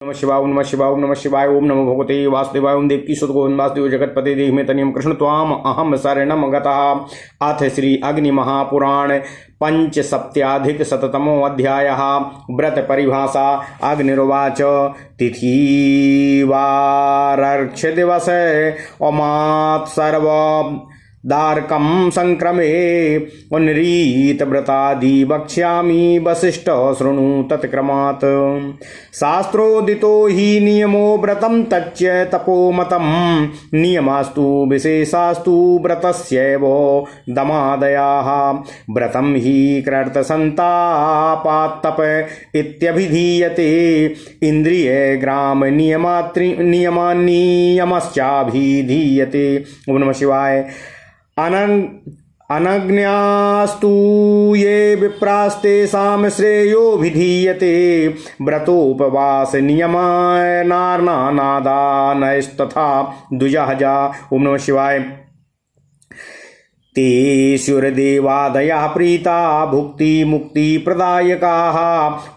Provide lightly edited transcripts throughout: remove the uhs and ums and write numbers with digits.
नमः शिवाय, नमः शिवाय, नमः शिवाय। ओम नमो भगवते वासुदेवाय। ओम देवकी सुत गोविंद वासुदेव जगतपते देहि में तनियम कृष्ण त्वाम अहम शरणम गतः। अथ श्री अग्नि महापुराण पंचसप्त्याधिक शततमो अध्यायः। व्रत परिभाषा। अग्निर्वाच तिथिवारर्क्ष दिवस अमात् सर्व दारकम संक्रमे उन्रीत व्रतादि वक्ष्यामि वसिष्ठ शृणु तत्क्रमात्। शास्त्रोदितो हि नियमो व्रतं तच्च तपोमतं नियमास्तु विशेषास्तु व्रतस्यैव दमादयाः। व्रतं हि कृतसन्तापात्तप इत्यभिधीयते इन्द्रिय ग्राम नियमान्नियमश्चाभिधीयते। ओम नमः शिवाय। अनज्ञास्तु ये विप्रास्तेषां श्रेयो विधीयते व्रतोपवास नियमानादानस्तथा द्विजहजा। ओम नमः शिवाय। ते सूर्यदेवादयः प्रीता भुक्ति मुक्ति प्रदायकाः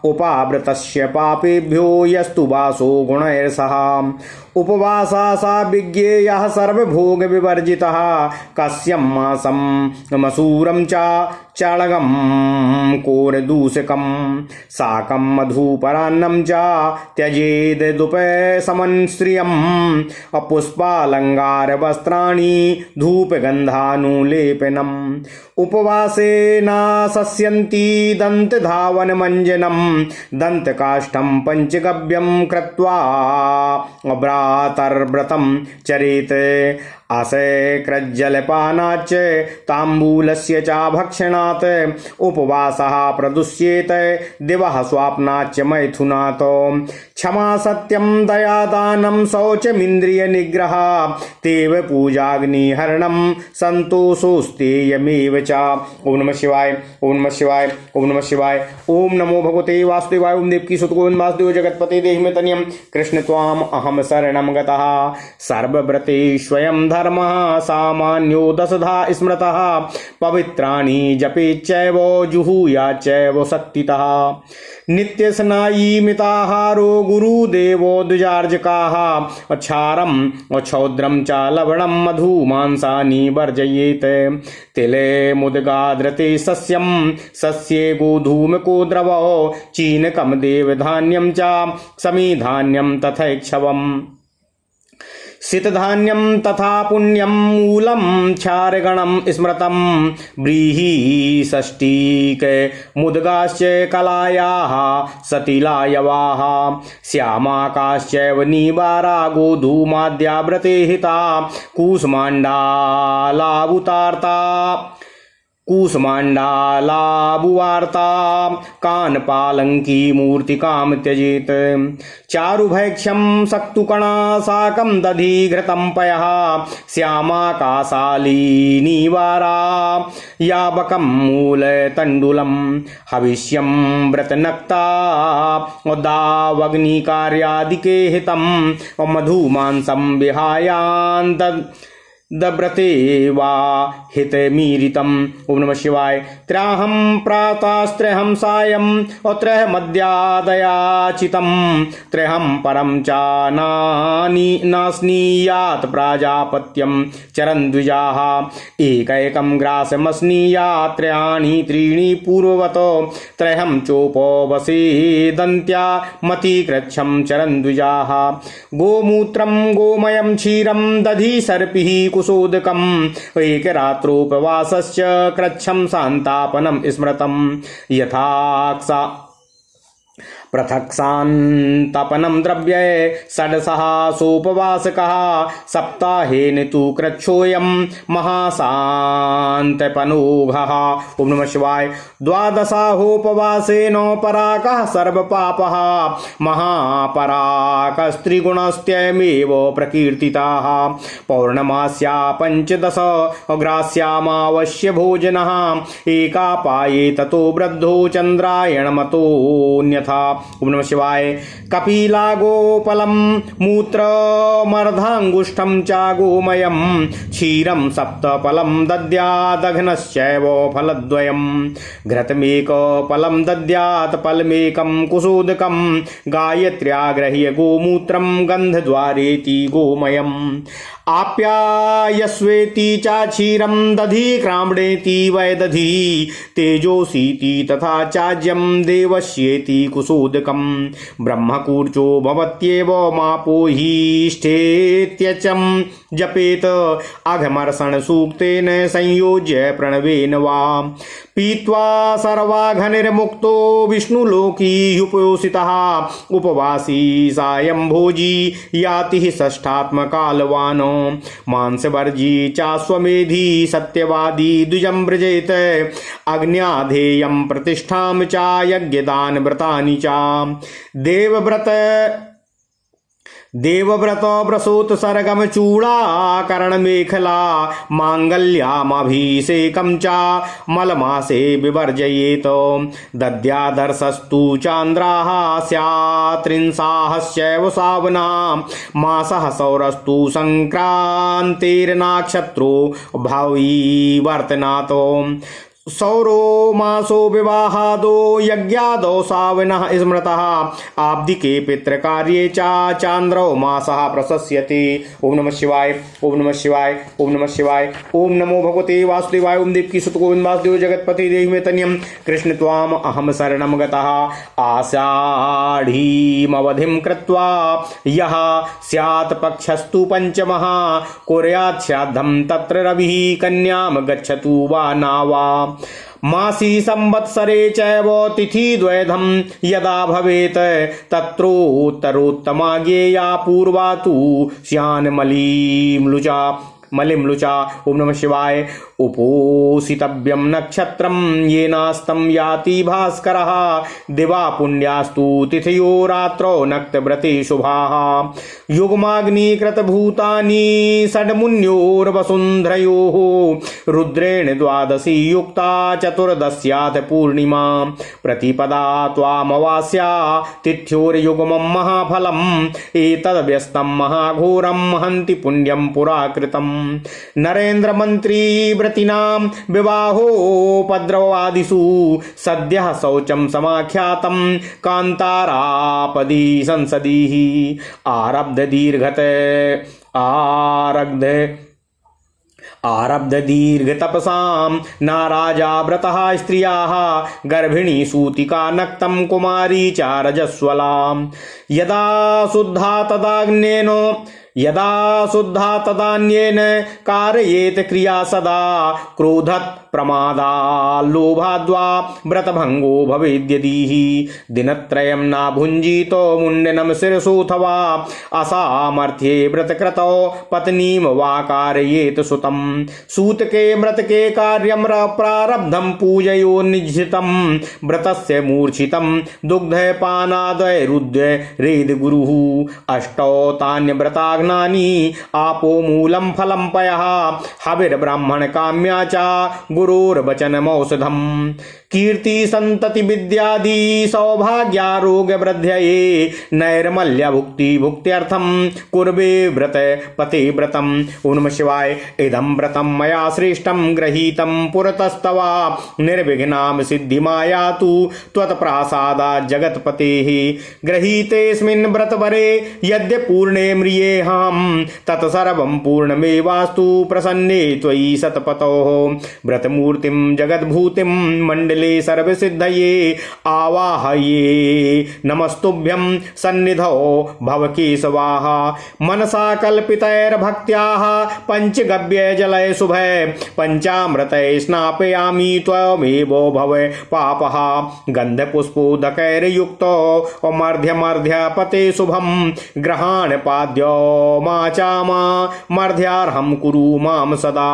उपाव्रतस्य पापेभ्यो यस्तु वासो गुणैर्सह। उपवासा विज्ञेयः सर्वभोग विवर्जितः कस्यं मासं मसूरं च चाणगं कोरदूषकं साकं मधुपरान्नं च त्यजेदुपशमं श्रियम् अपुष्पालङ्कार वस्त्राणि धूपगन्धानुलेपनम्। उपवासेन सस्यन्ति दन्तधावनमञ्जनं दन्तकाष्ठं पञ्चगव्यं कृत्वा व्रातर्व्रतं चरेत्। असकृज्जलपानाच्च ताम्बूलस्य च भक्षणात् उपवासः प्रदुष्येत दिवः स्वाप्नाच्च मैथुनात्। क्षमा सत्यं दया दानं शौचमिन्द्रिय निग्रह तेव पूजाग्निहरणं संतोषोस्तेयमेव च। ओम नमः शिवाय, ओम नमः शिवाय, ओम नमः शिवाय। ओम नमो भगवते वासुदेवाय। ओम देवकी सुत गोविंद वासुदेव जगतपते देहि में तनियम कृष्ण त्वाम अहम शरणं गतः। सर्वव्रते स्वयं धर्मः सामान्यो दशधा स्मृतः पवित्राणि जपेच्चैव जुहूयाच्चैव शक्तितः। नित्यस्नायी मिताहारो गुरुदेवो द्विजार्जकाः क्षारं क्षौद्रं च लवणं मधु मांसानि वर्जयेत्। तिले मुद्गाद्रते सस्यं सस्ये गोधूमको द्रवो चीनकं देवधान्यं च समीधान्यं तथैक्षवम्। सितधान्यं तथा पुण्यं मूलं क्षारगणं स्मृतं व्रीहि षष्टिक मुद्गाश्च कलायाः सतिलायवाः श्यामाकाश्चैव निवारा गोधूमाद्या व्रते हिता कूष्माण्डालाबुवार्ता कानपालंकी मूर्तिकां त्यजेत्। चारुभैक्ष्यं सक्तुकणा साकं दधि घृतं पयः श्यामाकाशालीनिवारा यावकं मूलतण्डुलं हविष्यं व्रतनक्ता दावग्निकार्यादिके हितं मधुमांसं विहायान्त दव्रते वा हितमीरितम्। ओम नमः शिवाय। त्राहं प्रातस्त्रहं सायं त्रयः मध्यादयाचितं त्रयं परं च नास्नीयात् प्राजापत्यं चरन् द्विजाः एकैकं ग्रासमस्नीयात् त्रयाणि त्रीणि पूर्ववत् त्रयं चोपवसेदन्त्या मतिकृच्छं चरन् द्विजाः। गोमूत्रं गोमयं क्षीरं दधि सर्पिः कुशोदकम् एकरात्रोपवासश्च कृच्छं शान्तापनं स्मृतं यथा पृथक्सान्तपनं द्रव्ये षड्सहसोपवासकः सप्ताहेन तु कृच्छोऽयं महाशान्तपनोघः। ओम नमः शिवाय। द्वादशाहोपवासेन पराकः सर्वपापः महापराकस्त्रिगुणस्त्यमेव प्रकीर्तिताः। पौर्णमास्या पंचदश ग्रास्यामावश्य भोजनः एकापाये ततो वृद्धो चन्द्रायणमतोऽन्यथा ओम नमः शिवाय। कपिलागोपलम मूत्रमर्धांगुष्ठम च गोमयम क्षीरम सप्तफलम दद्यादघ्नश्चैव फलद्वयम् घृतमेकफलं दद्यात् फलमेकं कुसुदकं गायत्र्याग्रह्य गोमूत्रं गन्धद्वारेति गोमयम् आप्यायस्वेति च क्षीरं दधि क्राम्णेति वै दधि तेजोसीति तथा चाज्यं देवस्येति कुसुदकं ब्रह्मकूर्चो भवत्येव मापो हीष्ठेत्यचं जपेत अघमर्षण सूक्तेन संयोज्य प्रणवेन वा पीत्वा सर्वाघनिर्मुक्तो विष्णुलोकी उपवासी सायं भोजी याति षष्ठात्मकालवान् मांसवर्जी चाश्वमेधी सत्यवादी द्विजं व्रजेत अग्न्याधेयं प्रतिष्ठां च यज्ञदान व्रतानि च देवव्रत व्रसोत सरगम चूड़ाकरण मेखला मांगल्यामभिषेकं च मलमासे विवर्जयेत दद्यादर्शस्तु चान्द्राः स्यात्रिंसाहस्यैव सावना मासः सौरस्तु संक्रान्तिर्नक्षत्रो भावी वर्तनात् सौरो मासो विवाहादो यज्ञादो सावनः स्मृतः आब्दिके पितृकार्ये चान्द्रो मासः प्रशस्यते। ओम नमः शिवाय ओम नमः शिवाय ओम नमः शिवाय। ओम नमो भगवते वासुदेवाय। ओम देवकी सुत गोविंद वासुदेव जगतपति देहि मे तन्यं कृष्ण त्वाम अहम शरणं गतः आषाढीमवधिं कृत्वा यः स्यात् पक्षस्तु पंचमः कुर्यात् श्राद्धं तत्र रविः कन्यां गच्छतु वा न वा मासी संवत्सरे चैव तिथि द्वैधम यदा भवेत तत्रोत्तरोत्तमा ज्ञेया पूर्वा तु मलिम्लुचा। ओम नमः शिवाय। उपोषितव्यं नक्षत्रं येनास्तं याति भास्करः दिवा पुण्यास्तु तिथयो रात्रौ नक्तव्रते शुभाः युग्माग्निकृतभूतानि षड्मुन्योर्वसुन्धरयोः रुद्रेण द्वादशी युक्ता चतुर्दश्यात् पूर्णिमा प्रतिपदा त्वामवास्या तिथ्योर्युग्मं महाफलम् एतद्व्यस्तं महाघोरं हन्ति पुण्यं पुराकृतं नरेन्द्र मंत्री व्रतीनां विवाहोपद्रवादिषु सद्यः शौचं समाख्यातं कान्तारापदी संसदीः आरब्ध दीर्घ तपसां न राजा व्रतः स्त्रियाः गर्भिणी सूतिका नक्तं कुमारी च रजस्वलां यदा शुद्धा तदान्येन कारयेत क्रिया सदा क्रोधत् प्रमादा लोभाद्वा व्रतभंगो भवेद्यदीः दिनत्रयं न भुञ्जीतो मुण्डनं शिरसोऽथवा असामर्थ्ये व्रतकृतौ पत्नीं वा कारयेत सुतं सूतके मृतके कार्यं प्रारब्धं पूजयो निज्झितं व्रतस्य मूर्छितं दुग्धपानादवैरुद्य रेद गुरुः अष्टौ तान्यव्रताग्नानि आपो मूलं फलं पयः हविर्ब्राह्मण काम्या च गुरोर्वचनमौषधम् कीर्ति संतति विद्यादि सौभाग्यारोग्य वृद्ध्यये नैर्मल्य भुक्त्यर्थं कुर्वे व्रत पते व्रतम्। ओम नमः शिवाय। इदं व्रतं मया श्रेष्ठं गृहीतं पुरतस्तवा निर्विघ्नां सिद्धिमायातु त्वत्प्रसादात् जगत्पतेः गृहीतेऽस्मिन् व्रतवरे यद्य पूर्णे म्रियेऽहं तत्सर्वं पूर्णमेवास्तु प्रसन्ने त्वयि सतपतोः व्रतमूर्तिं जगद्भूतिं मण्डले सर्वसिद्धये आवाहये नमस्तुभ्यं सन्निधौ भवकेशवाः मनसा कल्पितैर्भक्त्याः पञ्चगव्य जलय शुभय पञ्चामृतै स्नापयामि त्वमेवो भव पापः गन्धपुष्पोदकैर्युक्तो मर्ध्यमर्ध्यपते शुभं ग्रहाण पाद्यो माचामा मर्ध्यार्हं कुरु मां सदा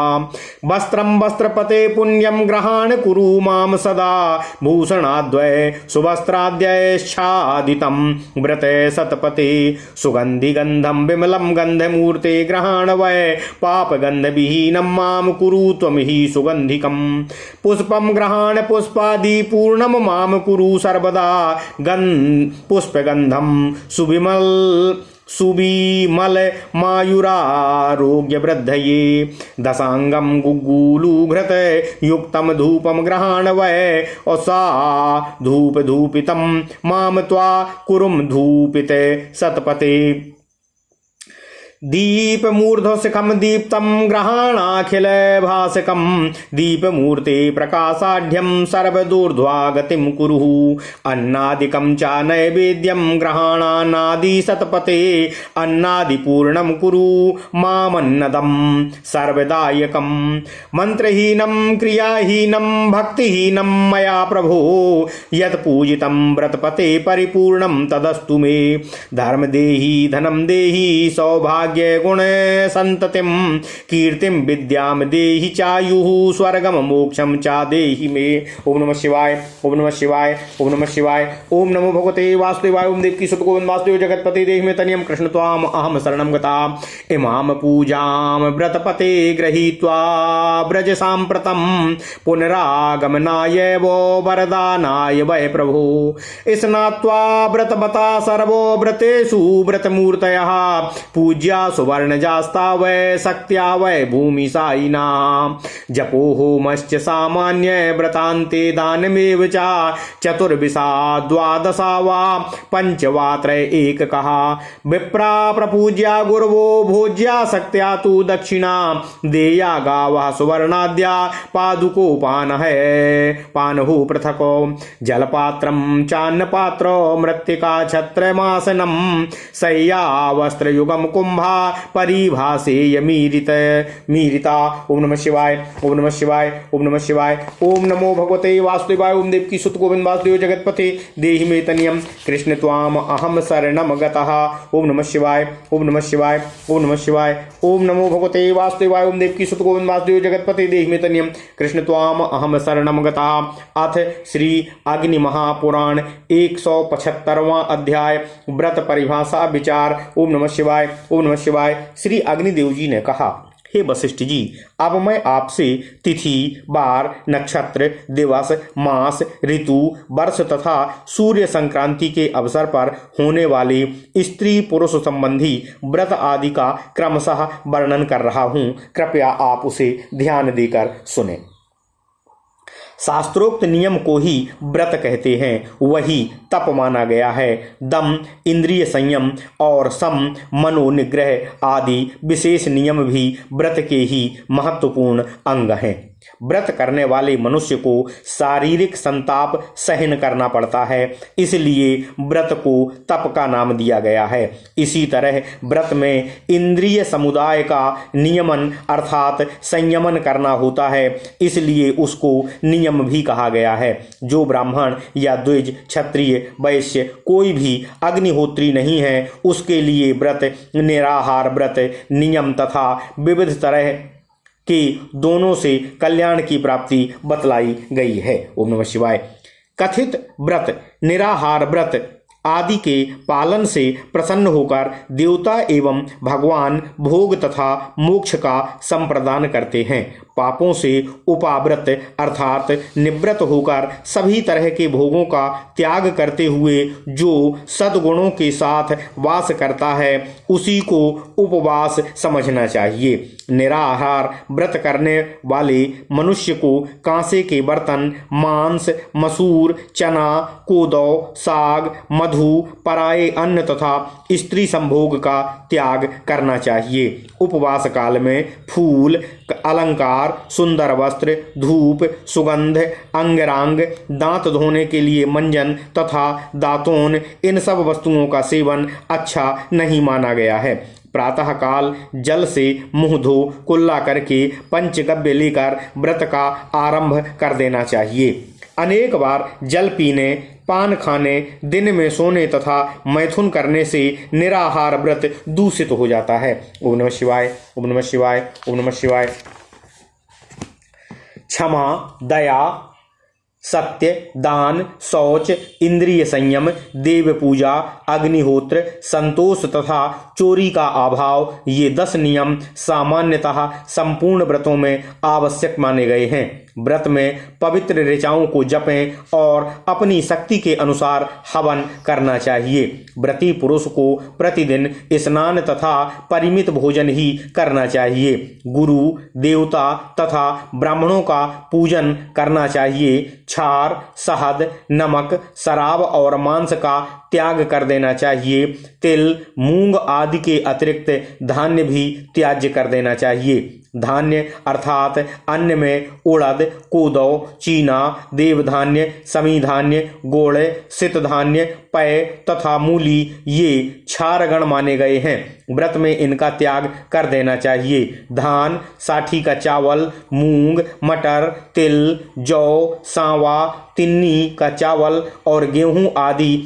वस्त्रं वस्त्रपते पुण्यं ग्रहाण कुरु मां सदा सर्वदा भूषणाद्वय सुवस्त्राद्यच्छादितं व्रते सतपते सुगंधि गंधम विमलम गंधमूर्ते ग्रहण वै पाप गंध विहीनम माम कुरु त्वं हि सुगंधिकम पुष्पम ग्रहण पुष्पादि पूर्णम माम कुरु सर्वदा पुष्पगंधम सुविमल मायुरारोग्य वृद्धये दशांगम गुग्गुलुघृत युक्तम धूपम ग्रहण वै औसा धूप धूपितम माम त्वा कुरुम धूपित सतपते दीप मूर्धशिखम दीप्तम ग्रहणाखिल भासकम दीप मूर्ते प्रकाशाढ्यम सर्वदूर्ध्वा गतिम कुरु अन्नादिकम च नैवेद्यम ग्रहणानादि सतपते अन्नादि पूर्णम कुरु मामन्नदम सर्वदायकम मंत्रहीनम क्रियाहीनम भक्तिहीनम मया प्रभो यत् पूजितं व्रतपते परिपूर्णम तदस्तु मे धर्म देहि धनम देहि सौभाग्य गुण संततिम कीर्तिम विद्याम देहि चायुः स्वर्गम मोक्षम चा देहि मे। ओम नमः शिवाय ओम नमः शिवाय ओम नमः शिवाय। ओम नमो भगवते वासुदेवाय। ओम देवकी सुत गोविंद वासुदेव जगतपते देहि मे तनियम कृष्ण त्वाम अहम शरणं गता इमाम पूजाम व्रतपते गृहीत्वा ब्रज सांप्रतम पुनरागमनाय वो वरदानाय वै प्रभो स्नात्वा व्रतबता सर्वो व्रतेषु व्रतमूर्तयः पूज्या सुवर्णजास्ता वै शक्त्या वै भूमिशायिना जपो होमश्च सामान्य व्रतान्ते दानमेव च चतुर्विशा द्वादशा वा पंचवात्रय एककः विप्रा प्रपूज्या गुरवो भोज्या शक्त्या तु दक्षिणा देया गावः सुवर्णाद्या पादुको पानहु पृथको जलपात्रं चान्नपात्रो मृत्तिका छत्रमासनं शय्या वस्त्रयुगम कुंभा परिभाषेय मीरिता। ओम नमः शिवाय ओम नमः शिवाय ओम नमः शिवाय। ओम नमो भगवते वासुदेवाय। ओम देवकी सुत गोविंद वासुदेव जगतपते देहि मे तनियम कृष्ण त्वाम अहम शरणम गतः। ओम नमः शिवाय ओम नमः शिवाय ओम नमः शिवाय। ओम नमो भगवते वासुदेवाय। ओम देवकी सुत गोविंद वासुदेव जगतपते देहि मे तनियम कृष्ण त्वाम अहम शरणम गतः। अथ श्री अग्नि महापुराण 175वां अध्याय व्रत परिभाषा विचार। ओम नमः शिवाय ओम नमः शिवाय। श्री अग्निदेव जी ने कहा, हे वशिष्ठ जी, अब मैं आपसे तिथि, बार, नक्षत्र, दिवस, मास, ऋतु, वर्ष तथा सूर्य संक्रांति के अवसर पर होने वाले स्त्री पुरुष संबंधी व्रत आदि का क्रमशः वर्णन कर रहा हूँ। कृपया आप उसे ध्यान देकर सुने। शास्त्रोक्त नियम को ही व्रत कहते हैं, वही तप माना गया है। दम, इंद्रिय संयम और सम, मनोनिग्रह आदि विशेष नियम भी व्रत के ही महत्वपूर्ण अंग हैं। व्रत करने वाले मनुष्य को शारीरिक संताप सहन करना पड़ता है, इसलिए व्रत को तप का नाम दिया गया है। इसी तरह व्रत में इंद्रिय समुदाय का नियमन अर्थात संयमन करना होता है, इसलिए उसको नियम भी कहा गया है। जो ब्राह्मण या द्विज, क्षत्रिय, वैश्य कोई भी अग्निहोत्री नहीं है, उसके लिए व्रत, निराहार व्रत, नियम तथा विविध तरह कि दोनों से कल्याण की प्राप्ति बतलाई गई है। ओम नमः शिवाय। कथित व्रत, निराहार व्रत आदि के पालन से प्रसन्न होकर देवता एवं भगवान भोग तथा मोक्ष का संप्रदान करते हैं। पापों से उपाव्रत अर्थात निवृत्त होकर सभी तरह के भोगों का त्याग करते हुए जो सद्गुणों के साथ वास करता है, उसी को उपवास समझना चाहिए। निराहार व्रत करने वाले मनुष्य को कांसे के बर्तन, मांस, मसूर, चना, कोदौ, साग, मधु, पराये अन्न तथा स्त्री संभोग का त्याग करना चाहिए। उपवास काल में फूल, अलंकार, सुंदर वस्त्र, धूप, सुगंध, अंगरांग, दांत धोने के लिए मंजन तथा दातून, इन सब वस्तुओं का सेवन अच्छा नहीं माना गया है। प्रातः काल जल से मुंह धो कुल्ला करके पंचगव्य लेकर व्रत का आरंभ कर देना चाहिए। अनेक बार जल पीने, पान खाने, दिन में सोने तथा मैथुन करने से निराहार व्रत दूषित हो जाता है। ओम नमः शिवाय ओम नमः शिवाय ओम नमः शिवाय। क्षमा, दया, सत्य, दान, शौच, इंद्रिय संयम, देव पूजा, अग्निहोत्र, संतोष तथा चोरी का अभाव, ये 10 नियम सामान्यतः संपूर्ण व्रतों में आवश्यक माने गए हैं। व्रत में पवित्र ऋचाओं को जपें और अपनी शक्ति के अनुसार हवन करना चाहिए। व्रती पुरुष को प्रतिदिन स्नान तथा परिमित भोजन ही करना चाहिए। गुरु, देवता तथा ब्राह्मणों का पूजन करना चाहिए। क्षार, शहद, नमक, शराब और मांस का त्याग कर देना चाहिए। तिल, मूंग आदि के अतिरिक्त धान्य भी त्याज्य कर देना चाहिए। धान्य अर्थात अन्न में उड़द, कोदौ, चीना, देवधान्य, समी धान्य, गोड़, सित धान्य, पय तथा मूली ये क्षारगण माने गए हैं। व्रत में इनका त्याग कर देना चाहिए। धान, साठी का चावल, मूंग, मटर, तिल, जौ, सांवा, तिन्नी का चावल और गेहूं आदि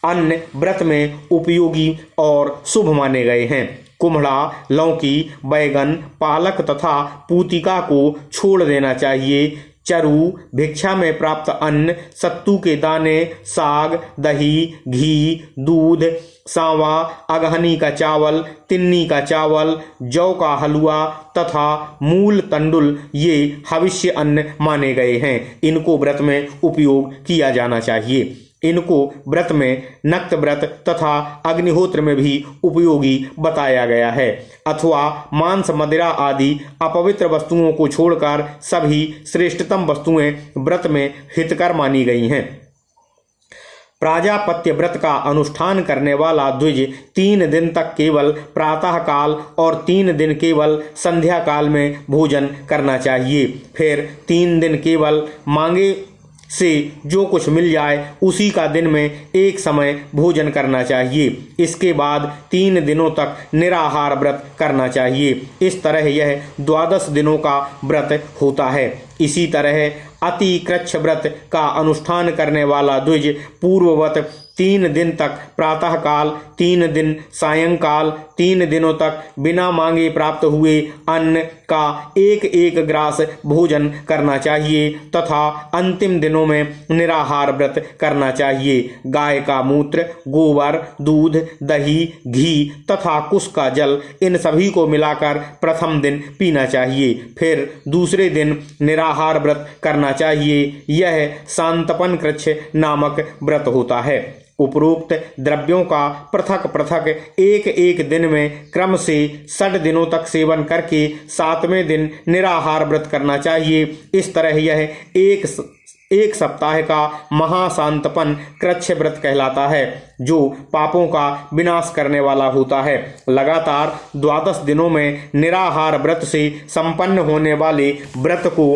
अन्न व्रत में उपयोगी और शुभ माने गए हैं। कुम्हड़ा, लौकी, बैगन, पालक तथा पूतिका को छोड़ देना चाहिए। चरु, भिक्षा में प्राप्त अन्न, सत्तू के दाने, साग, दही, घी, दूध, सांवा, अगहनी का चावल, तिन्नी का चावल, जौ का हलवा तथा मूल तंडुल ये हविष्य अन्न माने गए हैं। इनको व्रत में उपयोग किया जाना चाहिए। इनको व्रत में नक्त व्रत तथा अग्निहोत्र में भी उपयोगी बताया गया है। अथवा मांस, मदिरा आदि अपवित्र वस्तुओं को छोड़कर सभी श्रेष्ठतम वस्तुएं व्रत में हितकर मानी गई हैं। प्राजापत्य व्रत का अनुष्ठान करने वाला द्विज 3 दिन तक केवल प्रातः काल और 3 दिन केवल संध्या काल में भोजन करना चाहिए। फिर 3 दिन केवल मांगे से जो कुछ मिल जाए उसी का दिन में एक समय भोजन करना चाहिए। इसके बाद 3 दिनों तक निराहार व्रत करना चाहिए। इस तरह यह 12 दिनों का व्रत होता है। इसी तरह अति कृच्छ व्रत का अनुष्ठान करने वाला द्विज पूर्ववत 3 दिन तक प्रातः काल, 3 दिन सायंकाल, 3 दिनों तक बिना मांगे प्राप्त हुए अन्न का एक ग्रास भोजन करना चाहिए तथा अंतिम दिनों में निराहार व्रत करना चाहिए। गाय का मूत्र, गोबर, दूध, दही, घी तथा कुश का जल इन सभी को मिलाकर प्रथम दिन पीना चाहिए। फिर दूसरे दिन निराहार व्रत करना चाहिए। यह शांतपन कृच्छ नामक व्रत होता है। उपरोक्त द्रव्यों का पृथक पृथक एक दिन में क्रम से 60 दिनों तक सेवन करके 7वें दिन निराहार व्रत करना चाहिए। इस तरह यह एक सप्ताह का महाशांतपन कृच्छ व्रत कहलाता है, जो पापों का विनाश करने वाला होता है। लगातार 12 दिनों में निराहार व्रत से संपन्न होने वाले व्रत को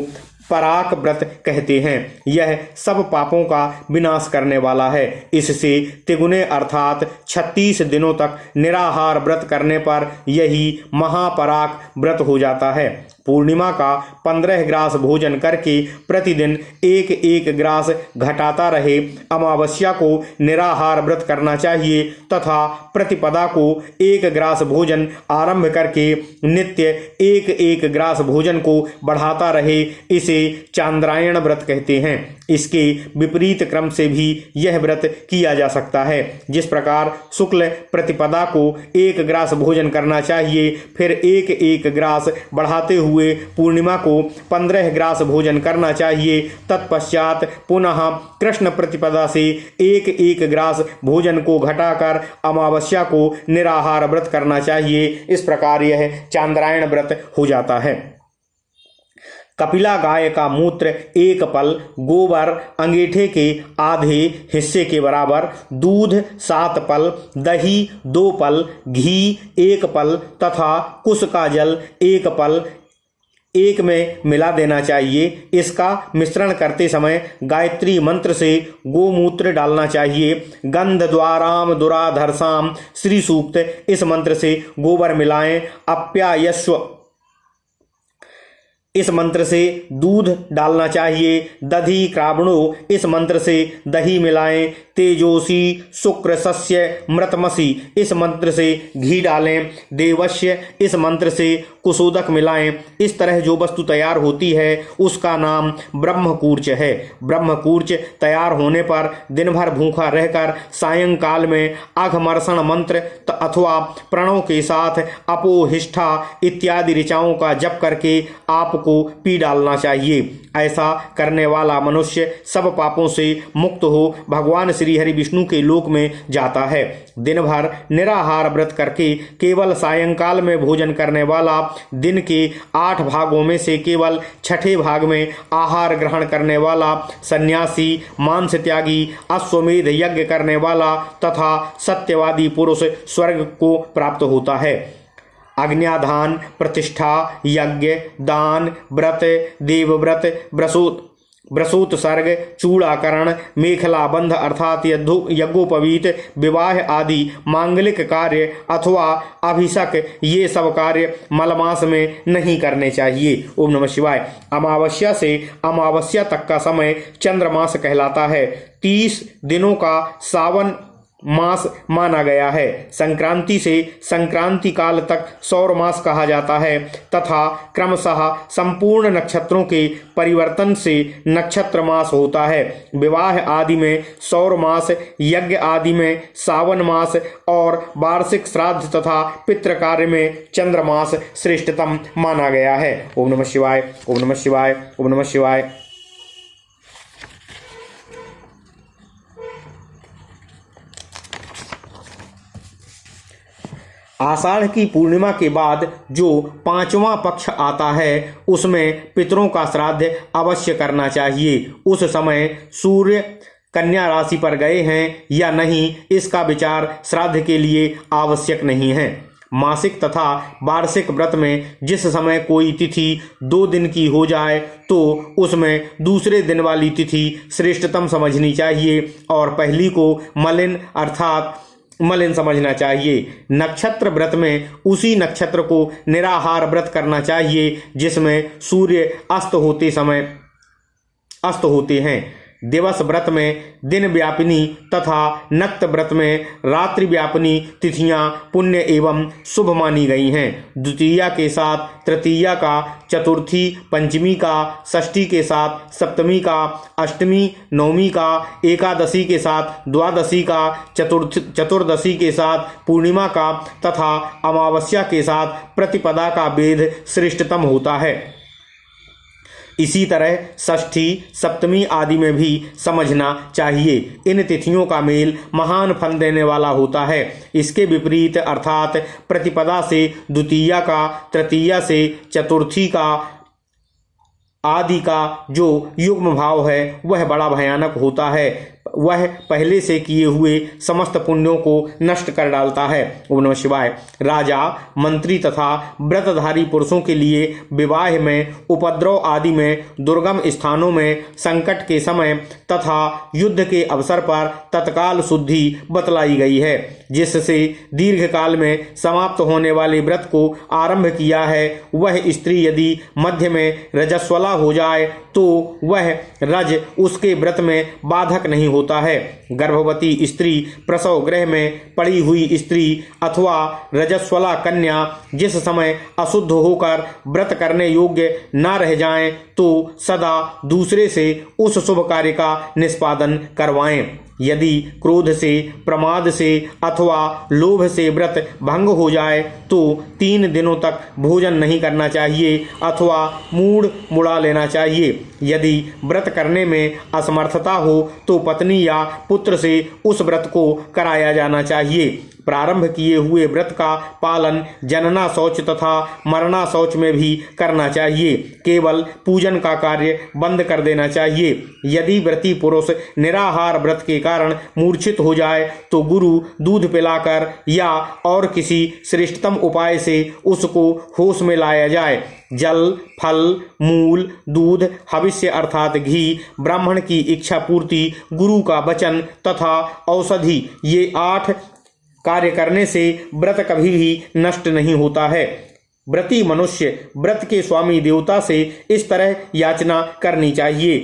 पराक व्रत कहते हैं। यह सब पापों का विनाश करने वाला है। इससे तिगुने अर्थात 36 दिनों तक निराहार व्रत करने पर यही महापराक व्रत हो जाता है। पूर्णिमा का 15 ग्रास भोजन करके प्रतिदिन एक ग्रास घटाता रहे। अमावस्या को निराहार व्रत करना चाहिए तथा प्रतिपदा को 1 ग्रास भोजन आरंभ करके नित्य एक ग्रास भोजन को बढ़ाता रहे। इसे चांद्रायण व्रत कहते हैं। इसके विपरीत क्रम से भी यह व्रत किया जा सकता है। जिस प्रकार शुक्ल प्रतिपदा को 1 ग्रास भोजन करना चाहिए, फिर एक ग्रास बढ़ाते हुए पूर्णिमा को 15 ग्रास भोजन करना चाहिए। तत्पश्चात पुनः कृष्ण प्रतिपदा से एक ग्रास भोजन को घटाकर अमावस्या को निराहार व्रत करना चाहिए। इस प्रकार यह चांद्रायण व्रत हो जाता है। कपिला गाय का मूत्र 1 पल, गोबर अंगीठे के आधे हिस्से के बराबर, दूध 7 पल, दही 2 पल, घी 1 पल तथा कुश का जल 1 पल एक में मिला देना चाहिए। इसका मिश्रण करते समय गायत्री मंत्र से गोमूत्र डालना चाहिए। गंध द्वाराम दुराधर्षाम श्री सूक्त इस मंत्र से गोबर मिलाएं। अप्यायस्व इस मंत्र से दूध डालना चाहिए। दधि क्रावणो, इस मंत्र से दही मिलाएं। तेजोसी शुक्र सस्य मृतमसी, इस मंत्र से घी डालें। देवस्य, इस मंत्र से कुशोदक मिलाएं। इस तरह जो वस्तु तैयार होती है उसका नाम ब्रह्मकूर्च है। ब्रह्मकूर्च तैयार होने पर दिन भर भूखा रहकर सायंकाल में अघमर्षण मंत्र अथवा प्रणव के साथ अपोहिष्ठा इत्यादि ऋचाओं का जप करके आपको पी डालना चाहिए। ऐसा करने वाला मनुष्य सब पापों से मुक्त हो भगवान श्री हरि विष्णु के लोक में जाता है। दिन भर निराहार व्रत करके केवल सायंकाल में भोजन करने वाला दिन के 8 भागों में से केवल छठे भाग में आहार ग्रहण करने वाला सन्यासी, मांस त्यागी, अश्वमेध यज्ञ करने वाला तथा सत्यवादी पुरुष स्वर्ग को प्राप्त होता है। अग्न्याधान, प्रतिष्ठा, यज्ञ, दान, व्रत, देवव्रत, ब्रसोत्सर्ग, चूड़ाकरण, मेखला बंध अर्थात यज्ञोपवीत, विवाह आदि मांगलिक कार्य अथवा अभिषेक, ये सब कार्य मलमास में नहीं करने चाहिए। ओम नमः शिवाय। अमावस्या से अमावस्या तक का समय चंद्रमास कहलाता है। 30 दिनों का सावन मास माना गया है। संक्रांति से संक्रांति काल तक सौर मास कहा जाता है तथा क्रमशः संपूर्ण नक्षत्रों के परिवर्तन से नक्षत्र मास होता है। विवाह आदि में सौर मास, यज्ञ आदि में सावन मास और वार्षिक श्राद्ध तथा पितृ कार्य में चंद्रमास श्रेष्ठतम माना गया है। ओम नमः शिवाय, ओम नमः शिवाय, ओम नमः शिवाय। आषाढ़ की पूर्णिमा के बाद जो 5वां पक्ष आता है उसमें पितरों का श्राद्ध अवश्य करना चाहिए। उस समय सूर्य कन्या राशि पर गए हैं या नहीं इसका विचार श्राद्ध के लिए आवश्यक नहीं है। मासिक तथा वार्षिक व्रत में जिस समय कोई तिथि 2 दिन की हो जाए तो उसमें दूसरे दिन वाली तिथि श्रेष्ठतम समझनी चाहिए और पहली को मलिन समझना चाहिए। नक्षत्र व्रत में उसी नक्षत्र को निराहार व्रत करना चाहिए जिसमें सूर्य अस्त होते हैं। दिवस व्रत में दिन व्यापिनी तथा नक्त व्रत में रात्रि व्यापिनी तिथियां पुण्य एवं शुभ मानी गई हैं। द्वितीया के साथ तृतीया का, चतुर्थी पंचमी का, षष्ठी के साथ सप्तमी का, अष्टमी नवमी का, एकादशी के साथ द्वादशी का, चतुर्दशी के साथ पूर्णिमा का तथा अमावस्या के साथ प्रतिपदा का वेद श्रेष्ठतम होता है। इसी तरह षष्ठी, सप्तमी आदि में भी समझना चाहिए। इन तिथियों का मेल महान फल देने वाला होता है। इसके विपरीत अर्थात प्रतिपदा से द्वितीया का, तृतीया से चतुर्थी का आदि का जो युग्म भाव है वह बड़ा भयानक होता है। वह पहले से किए हुए समस्त पुण्यों को नष्ट कर डालता है। ओम नमः शिवाय। राजा, मंत्री तथा व्रतधारी पुरुषों के लिए विवाह में, उपद्रव आदि में, दुर्गम स्थानों में, संकट के समय तथा युद्ध के अवसर पर तत्काल शुद्धि बतलाई गई है। जिससे दीर्घ काल में समाप्त होने वाले व्रत को आरंभ किया है वह स्त्री यदि मध्य में रजस्वला हो जाए तो वह रज उसके व्रत में बाधक नहीं होता है। गर्भवती स्त्री, प्रसव गृह में पड़ी हुई स्त्री अथवा रजस्वला कन्या जिस समय अशुद्ध होकर व्रत करने योग्य न रह जाएं तो सदा दूसरे से उस शुभ कार्य का निष्पादन करवाएं। यदि क्रोध से, प्रमाद से अथवा लोभ से व्रत भंग हो जाए तो 3 दिनों तक भोजन नहीं करना चाहिए अथवा मूड मुड़ा लेना चाहिए। यदि व्रत करने में असमर्थता हो तो पत्नी या पुत्र से उस व्रत को कराया जाना चाहिए। प्रारंभ किए हुए व्रत का पालन जनना शौच तथा मरना शौच में भी करना चाहिए। केवल पूजन का कार्य बंद कर देना चाहिए। यदि व्रती पुरुष निराहार व्रत के कारण मूर्छित हो जाए तो गुरु दूध पिलाकर या और किसी श्रेष्ठतम उपाय से उसको होश में लाया जाए। जल, फल, मूल, दूध, हविष्य अर्थात घी, ब्राह्मण की इच्छा पूर्ति, गुरु का वचन तथा औषधि, ये 8 कार्य करने से व्रत कभी भी नष्ट नहीं होता है। व्रती मनुष्य व्रत के स्वामी देवता से इस तरह याचना करनी चाहिए।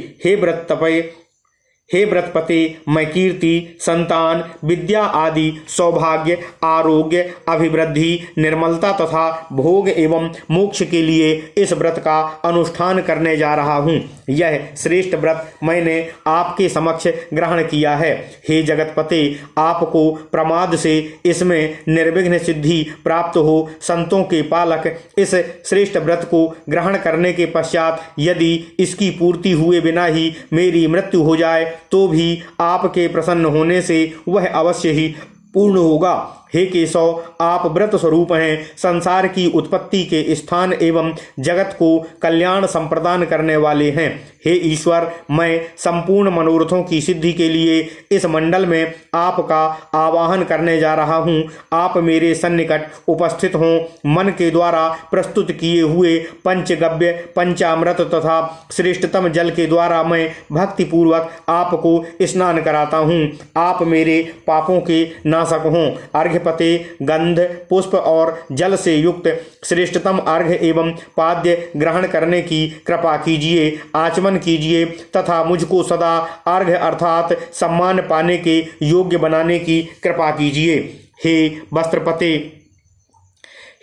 हे व्रतपते, मैं कीर्ति, संतान, विद्या आदि सौभाग्य, आरोग्य, अभिवृद्धि, निर्मलता तथा भोग एवं मोक्ष के लिए इस व्रत का अनुष्ठान करने जा रहा हूँ। यह श्रेष्ठ व्रत मैंने आपके समक्ष ग्रहण किया है। हे जगतपते, आपको प्रमाद से इसमें निर्विघ्न सिद्धि प्राप्त हो। संतों के पालक इस श्रेष्ठ व्रत को ग्रहण करने के पश्चात यदि इसकी पूर्ति हुए बिना ही मेरी मृत्यु हो जाए तो भी आपके प्रसन्न होने से वह अवश्य ही पूर्ण होगा। हे केशव, आप व्रत स्वरूप हैं। संसार की उत्पत्ति के स्थान एवं जगत को कल्याण संप्रदान करने वाले हैं। हे ईश्वर, मैं संपूर्ण मनोरथों की सिद्धि के लिए इस मंडल में आपका आवाहन करने जा रहा हूँ। आप मेरे सन्निकट उपस्थित हों। मन के द्वारा प्रस्तुत किए हुए पंचगव्य, पंचामृत तथा श्रेष्ठतम जल के द्वारा मैं भक्तिपूर्वक आपको स्नान कराता हूँ। आप मेरे पापों के नाशक हों। अर्घ्यपते गंध, पुष्प और जल से युक्त श्रेष्ठतम अर्घ्य एवं पाद्य ग्रहण करने की कृपा कीजिए, आचमन कीजिए तथा मुझको सदा अर्घ्य अर्थात सम्मान पाने के योग्य बनाने की कृपा कीजिए। हे वस्त्रपते,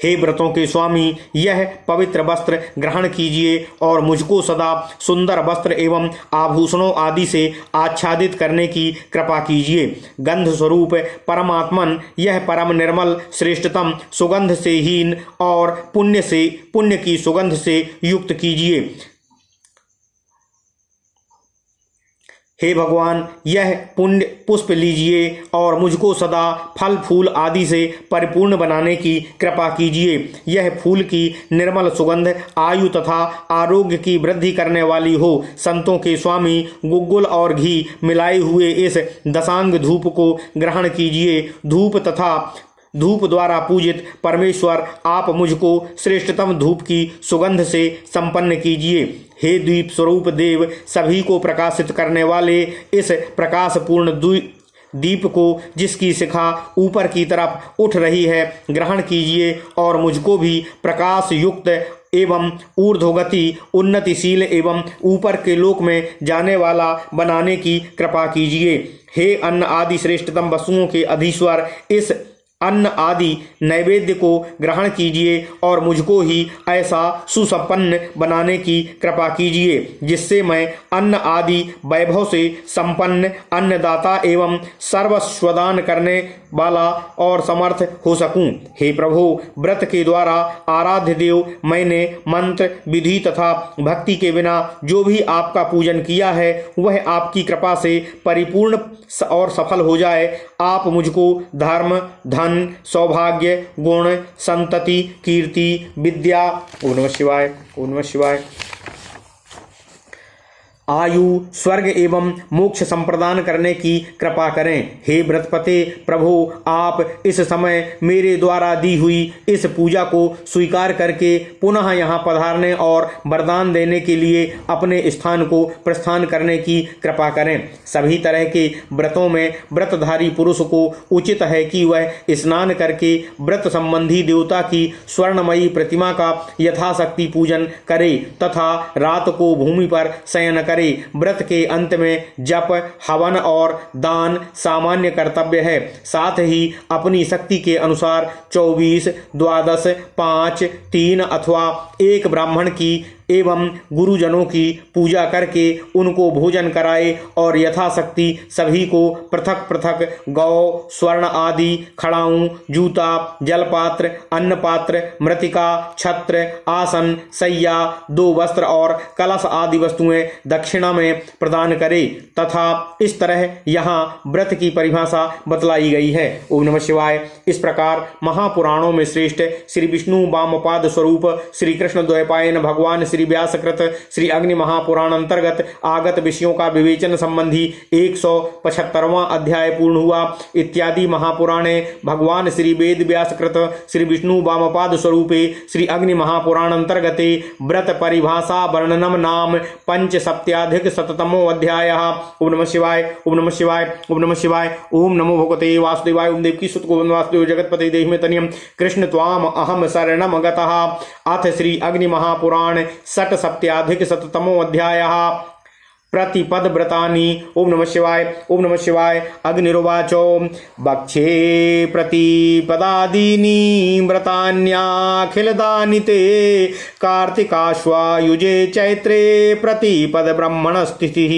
हे व्रतों के स्वामी, यह पवित्र वस्त्र ग्रहण कीजिए और मुझको सदा सुंदर वस्त्र एवं आभूषणों आदि से आच्छादित करने की कृपा कीजिए। गंध स्वरूप परमात्मन यह परम निर्मल, श्रेष्ठतम, सुगंध से हीन और पुण्य की सुगंध से युक्त कीजिए। हे भगवान, यह पुण्य पुष्प लीजिए और मुझको सदा फल फूल आदि से परिपूर्ण बनाने की कृपा कीजिए। यह फूल की निर्मल सुगंध आयु तथा आरोग्य की वृद्धि करने वाली हो। संतों के स्वामी, गुग्गुल और घी मिलाए हुए इस दशांग धूप को ग्रहण कीजिए। धूप द्वारा पूजित परमेश्वर, आप मुझको श्रेष्ठतम धूप की सुगंध से संपन्न कीजिए। हे द्वीप स्वरूप देव, सभी को प्रकाशित करने वाले इस प्रकाशपूर्ण दीप को, जिसकी शिखा ऊपर की तरफ उठ रही है, ग्रहण कीजिए और मुझको भी प्रकाश युक्त एवं ऊर्ध्वगति, उन्नतिशील एवं ऊपर के लोक में जाने वाला बनाने की कृपा कीजिए। हे अन्न आदि श्रेष्ठतम वस्तुओं के अधीश्वर, इस अन्न आदि नैवेद्य को ग्रहण कीजिए और मुझको ही ऐसा सुसंपन्न बनाने की कृपा कीजिए जिससे मैं अन्न आदि वैभव से संपन्न, अन्नदाता एवं सर्वस्वदान करने वाला और समर्थ हो सकूं। हे प्रभु, व्रत के द्वारा आराध्य देव, मैंने मंत्र, विधि तथा भक्ति के बिना जो भी आपका पूजन किया है वह आपकी कृपा से परिपूर्ण और सफल हो जाए। आप मुझको धर्म, धन, सौभाग्य, गुण, संतति, कीर्ति, विद्या, ओम नमः शिवाय, ओम नमः शिवाय, आयु, स्वर्ग एवं मोक्ष संप्रदान करने की कृपा करें। हे व्रतपते प्रभु, आप इस समय मेरे द्वारा दी हुई इस पूजा को स्वीकार करके पुनः यहाँ पधारने और वरदान देने के लिए अपने स्थान को प्रस्थान करने की कृपा करें। सभी तरह के व्रतों में व्रतधारी पुरुष को उचित है कि वह स्नान करके व्रत संबंधी देवता की स्वर्णमयी प्रतिमा का यथाशक्ति पूजन करे तथा रात को भूमि पर शयन करे। व्रत के अंत में जप, हवन और दान सामान्य कर्तव्य है। साथ ही अपनी शक्ति के अनुसार 24, 12, 5, 3 अथवा 1 ब्राह्मण की एवं गुरुजनों की पूजा करके उनको भोजन कराए और यथाशक्ति सभी को पृथक पृथक गौ, स्वर्ण आदि, खड़ाऊं, जूता, जलपात्र, अन्नपात्र, मृतिका, छत्र, आसन, सैया, 2 वस्त्र और कलश आदि वस्तुएं दक्षिणा में प्रदान करे तथा इस तरह यहाँ व्रत की परिभाषा बतलाई गई है। ओम नमः शिवाय। इस प्रकार महापुराणों में श्रेष्ठ श्री विष्णु वामपाद स्वरूप श्री कृष्ण द्वैपायन भगवान श्री व्यासकृत श्री अग्नि महापुराण अंतर्गत आगत विषयों का विवेचन संबंधी 175वां अध्याय पूर्ण हुआ। इत्यादि महापुराणे भगवान श्री वेद व्यासकृत श्री विष्णु वामपाद स्वरूपे श्री अग्नि महापुराण अंतर्गते व्रत परिभाषा वर्णनम नाम पंचसप्त्याधिक शततमो अध्याय। ओम नमः शिवाय, ओम नमः शिवाय, ओम नमः शिवाय। ओम नमो भगवते वासुदेवाय। ओम देवकी सुत गोविंद वासुदेव जगतपति देहि में तनियम कृष्ण त्वाम अहम शरणम गतः। अथ श्री अग्नि महापुराण षट सप्त्याधिक शततमो अध्याय। प्रतिपद व्रतानि। ओम नमः शिवाय, ओम नमः शिवाय। अग्निरुवाचो वक्षे प्रतिपदादीनि व्रतान्याखिलदानि ते कार्तिकाश्वायुजे चैत्रे प्रतिपद ब्रह्मणस्तिथिः।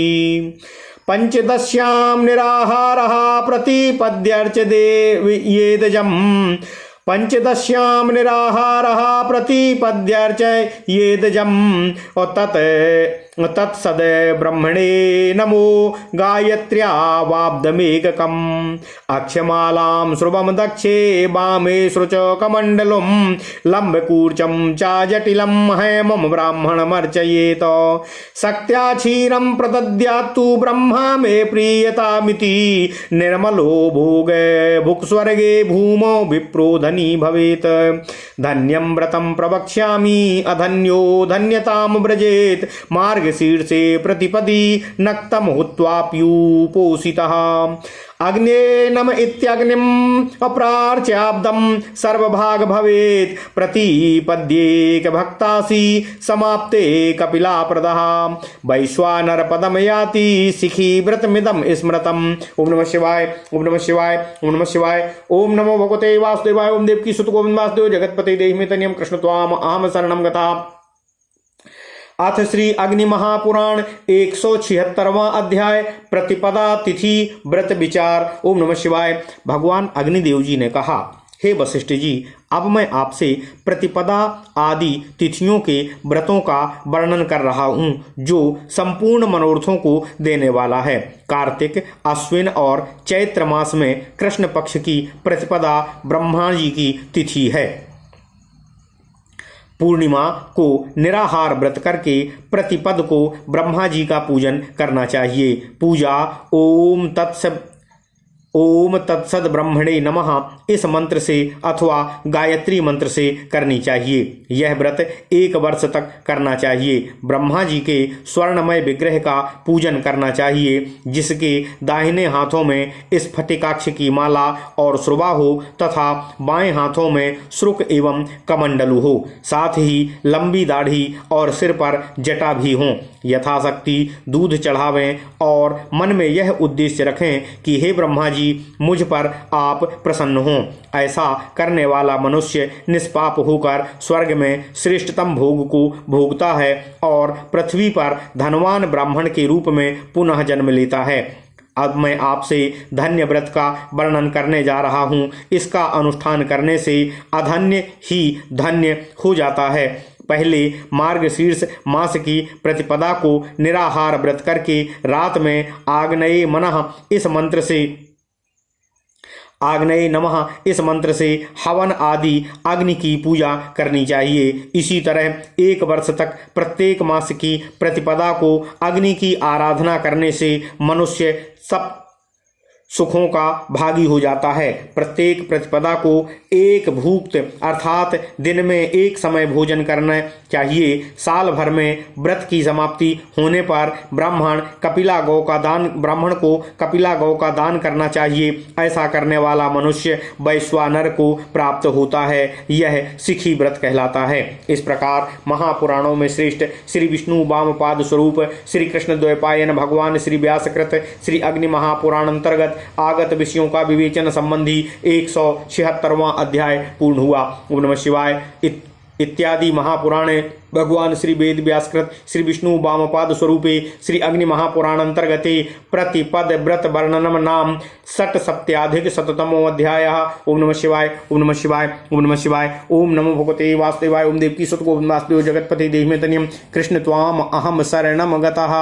पंचदश्यां निराहारः प्रतिपद्यर्चयेदजम्। पंचदश्यां निराहारः प्रतिपद्यर्चयेदजम्। तत्सद ब्रह्मणे नमो गायत्र्या वाब्दमेककम्। अक्षमालां श्रुवं दक्षे वामे सृच कमण्डलुं लम्बकूर्चं च जटिलं हेमं ब्राह्मणमर्चयेत। शक्त्या क्षीरं प्रदद्यात्तु ब्रह्मा मे प्रीयतामिति। निर्मलो भोग भुक्स्वर्गे भूमौ विप्रो धनी भवेत्। धन्यं व्रतं प्रवक्ष्यामि अधन्यो धन्यतां व्रजेत्। मार्ग शीर्षे प्रतिपदी नक्तम हुत्वाप्युपोषितः। अग्ने नम इत्यग्निम् अप्रार्च्याब्दं सर्वभाग भवेत्। प्रतिपद्येक भक्तासि समाप्ते कपिलाप्रदः। वैश्वानर पदम याति सिखी व्रतमिदं स्मृतम्। ओम नमः शिवाय, ओम नमः शिवाय, ओम नमः शिवाय। ओम नमो भगवते वासुदेवाय। ओम देवकी सुत गोविंद वासुदेव जगतपते देहि में तनियम कृष्ण त्वाम अहम शरणम गतः। अथ श्री अग्नि महापुराण 176वां अध्याय प्रतिपदा तिथि व्रत विचार। ओम नमः शिवाय। भगवान अग्निदेव जी ने कहा, हे वशिष्ठ जी, अब मैं आपसे प्रतिपदा आदि तिथियों के व्रतों का वर्णन कर रहा हूँ जो संपूर्ण मनोरथों को देने वाला है। कार्तिक, अश्विन और चैत्र मास में कृष्ण पक्ष की प्रतिपदा ब्रह्मा जी की तिथि है। पूर्णिमा को निराहार व्रत करके प्रतिपद को ब्रह्मा जी का पूजन करना चाहिए। पूजा ओम तत्सद ब्रह्मणे नमः इस मंत्र से अथवा गायत्री मंत्र से करनी चाहिए। यह व्रत 1 वर्ष तक करना चाहिए। ब्रह्मा जी के स्वर्णमय विग्रह का पूजन करना चाहिए जिसके दाहिने हाथों में स्फटिकाक्ष की माला और श्रुवा हो तथा बाएं हाथों में श्रुक एवं कमंडलु हो। साथ ही लंबी दाढ़ी और सिर पर जटा भी हों। यथाशक्ति दूध चढ़ावें और मन में यह उद्देश्य रखें कि हे ब्रह्मा जी, मुझ पर आप प्रसन्न हों। ऐसा करने वाला मनुष्य निष्पाप होकर स्वर्ग में श्रेष्ठतम भोग को भोगता है और पृथ्वी पर धनवान ब्राह्मण के रूप में पुनः जन्म लेता है। अब मैं आपसे धन्य व्रत का वर्णन करने जा रहा हूँ। इसका अनुष्ठान करने से अधन्य ही धन्य हो जाता है। पहले मार्गशीर्ष मास की प्रतिपदा को निराहार व्रत करके रात में आग्नेय नमः इस मंत्र से हवन आदि अग्नि की पूजा करनी चाहिए। इसी तरह 1 वर्ष तक प्रत्येक मास की प्रतिपदा को अग्नि की आराधना करने से मनुष्य सब सुखों का भागी हो जाता है। प्रत्येक प्रतिपदा को एक भुक्त अर्थात दिन में 1 समय भोजन करना चाहिए। साल भर में व्रत की समाप्ति होने पर ब्राह्मण को कपिला गौ का दान करना चाहिए। ऐसा करने वाला मनुष्य वैश्वानर को प्राप्त होता है। यह सिखी व्रत कहलाता है। इस प्रकार महापुराणों में श्रेष्ठ श्री विष्णु वामपाद स्वरूप श्री कृष्ण द्वैपायन भगवान श्री व्यासकृत श्री अग्नि महापुराण अंतर्गत आगत विषयों का विवेचन संबंधी 176वां अध्याय पूर्ण हुआ। ओम नमः शिवाय। इत्यादि महापुराणे भगवान श्री वेद व्यासकृत श्री विष्णु वामपाद स्वरूपे श्री अग्नि महापुराण अंतर्गते प्रतिपद व्रत वर्णनम नाम षट सप्त्याधिक शततमो अध्याय। ओम नमः शिवाय, ओम नमः शिवाय, ओम नमः शिवाय। ओम नमो भगवते वासुदेवाय। ओम देवकी सुत गोविंद वासुदेव जगतपति देहि में तनियम कृष्ण त्वाम अहम शरणम गतः।